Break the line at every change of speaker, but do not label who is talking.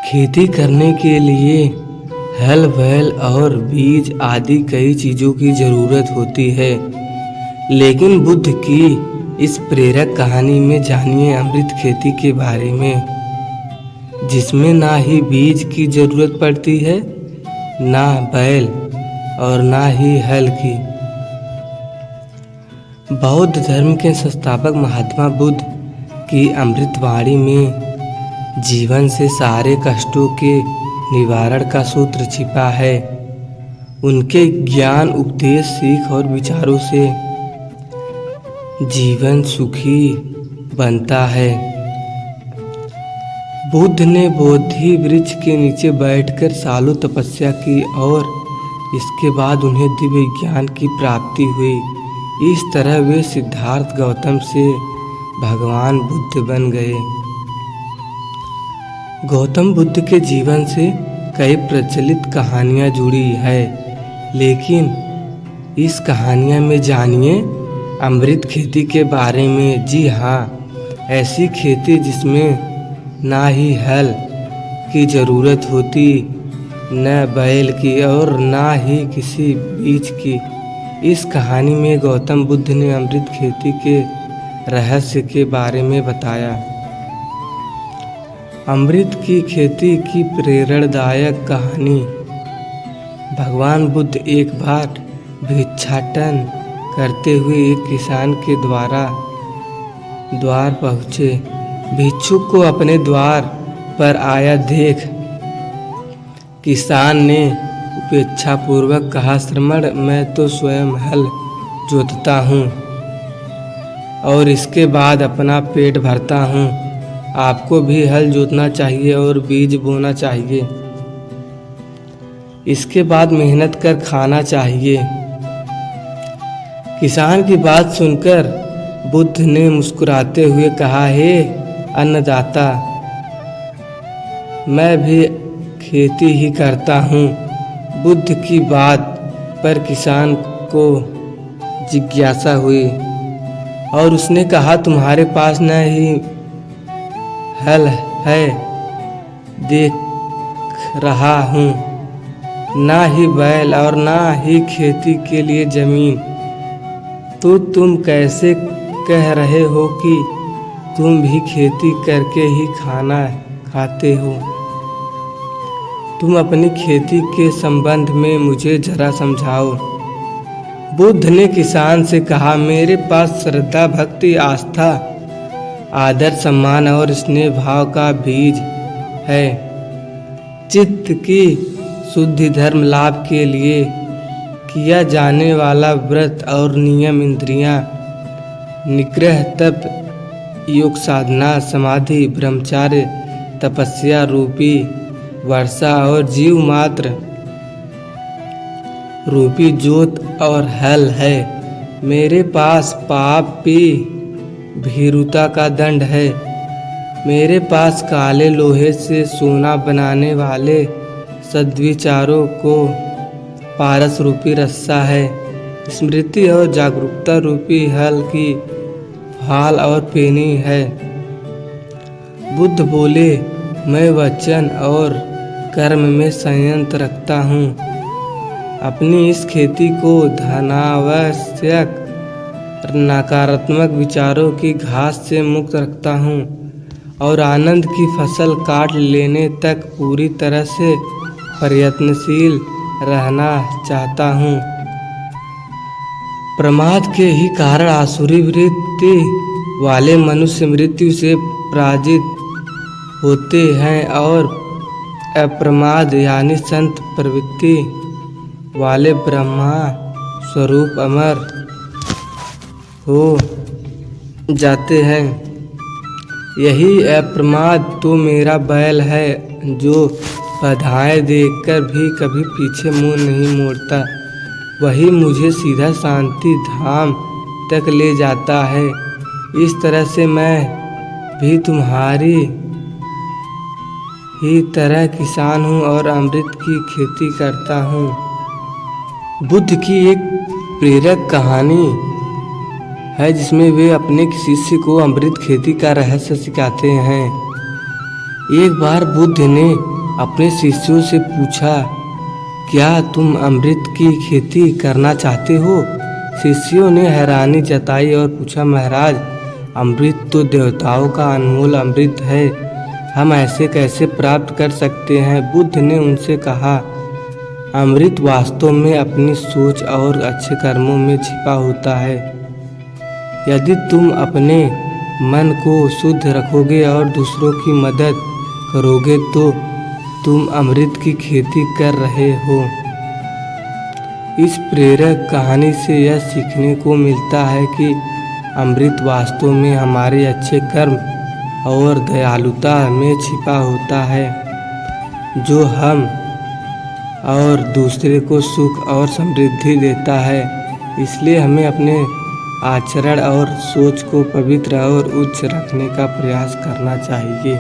खेती करने के लिए हल बैल और बीज आदि कई चीज़ों की ज़रूरत होती है। लेकिन बुद्ध की इस प्रेरक कहानी में जानिए अमृत खेती के बारे में, जिसमें ना ही बीज की ज़रूरत पड़ती है, ना बैल और ना ही हल की। बौद्ध धर्म के संस्थापक महात्मा बुद्ध की अमृतवाणी में जीवन से सारे कष्टों के निवारण का सूत्र छिपा है। उनके ज्ञान, उपदेश, सीख और विचारों से जीवन सुखी बनता है। बुद्ध ने बोधि वृक्ष के नीचे बैठकर सालों तपस्या की और इसके बाद उन्हें दिव्य ज्ञान की प्राप्ति हुई। इस तरह वे सिद्धार्थ गौतम से भगवान बुद्ध बन गए। गौतम बुद्ध के जीवन से कई प्रचलित कहानियाँ जुड़ी है, लेकिन इस कहानियाँ में जानिए अमृत खेती के बारे में। जी हाँ, ऐसी खेती जिसमें ना ही हल की ज़रूरत होती, न बैल की और ना ही किसी बीज की। इस कहानी में गौतम बुद्ध ने अमृत खेती के रहस्य के बारे में बताया। अमृत की खेती की प्रेरणादायक कहानी। भगवान बुद्ध एक बार भिक्षाटन करते हुए एक किसान के द्वार पहुँचे। भिक्षुक को अपने द्वार पर आया देख किसान ने उपेक्षापूर्वक कहा, श्रमण, मैं तो स्वयं हल जोतता हूँ और इसके बाद अपना पेट भरता हूँ। आपको भी हल जोतना चाहिए और बीज बोना चाहिए। इसके बाद मेहनत कर खाना चाहिए। किसान की बात सुनकर बुद्ध ने मुस्कुराते हुए कहा, हे अन्नदाता, मैं भी खेती ही करता हूँ। बुद्ध की बात पर किसान को जिज्ञासा हुई और उसने कहा, तुम्हारे पास न ही हल है, देख रहा हूँ, ना ही बैल और ना ही खेती के लिए जमीन, तो तुम कैसे कह रहे हो कि तुम भी खेती करके ही खाना खाते हो? तुम अपनी खेती के संबंध में मुझे जरा समझाओ। बुद्ध ने किसान से कहा, मेरे पास श्रद्धा, भक्ति, आस्था, आदर, सम्मान और स्नेह भाव का बीज है। चित्त की शुद्धि, धर्म लाभ के लिए किया जाने वाला व्रत और नियम, इंद्रियां निग्रह, तप, योग साधना, समाधि, ब्रह्मचार्य, तपस्या रूपी वर्षा और जीव मात्र रूपी जोत और हल है। मेरे पास पापी भीरुता का दंड है। मेरे पास काले लोहे से सोना बनाने वाले सद्विचारों को पारस रूपी रस्सा है। स्मृति और जागरूकता रूपी हल की फाल और पेनी है। बुद्ध बोले, मैं वचन और कर्म में संयंत्र रखता हूँ। अपनी इस खेती को धनावश्यक नकारात्मक विचारों की घास से मुक्त रखता हूँ और आनंद की फसल काट लेने तक पूरी तरह से प्रयत्नशील रहना चाहता हूँ। प्रमाद के ही कारण आसुरी वृत्ति वाले मनुष्य मृत्यु से पराजित होते हैं और अप्रमाद यानी संत प्रवृत्ति वाले ब्रह्मा स्वरूप अमर हो जाते हैं। यही अप्रमाद तो मेरा बैल है, जो बाधाएं देखकर भी कभी पीछे मुंह नहीं मोड़ता। वही मुझे सीधा शांति धाम तक ले जाता है। इस तरह से मैं भी तुम्हारी ही तरह किसान हूँ और अमृत की खेती करता हूँ। बुद्ध की एक प्रेरक कहानी है जिसमें वे अपने शिष्य को अमृत खेती का रहस्य सिखाते हैं। एक बार बुद्ध ने अपने शिष्यों से पूछा, क्या तुम अमृत की खेती करना चाहते हो? शिष्यों ने हैरानी जताई और पूछा, महाराज, अमृत तो देवताओं का अनमोल अमृत है, हम ऐसे कैसे प्राप्त कर सकते हैं? बुद्ध ने उनसे कहा, अमृत वास्तव में अपनी सोच और अच्छे कर्मों में छिपा होता है। यदि तुम अपने मन को शुद्ध रखोगे और दूसरों की मदद करोगे तो तुम अमृत की खेती कर रहे हो। इस प्रेरक कहानी से यह सीखने को मिलता है कि अमृत वास्तव में हमारे अच्छे कर्म और दयालुता में छिपा होता है, जो हम और दूसरे को सुख और समृद्धि देता है। इसलिए हमें अपने आचरण और सोच को पवित्र और उच्च रखने का प्रयास करना चाहिए।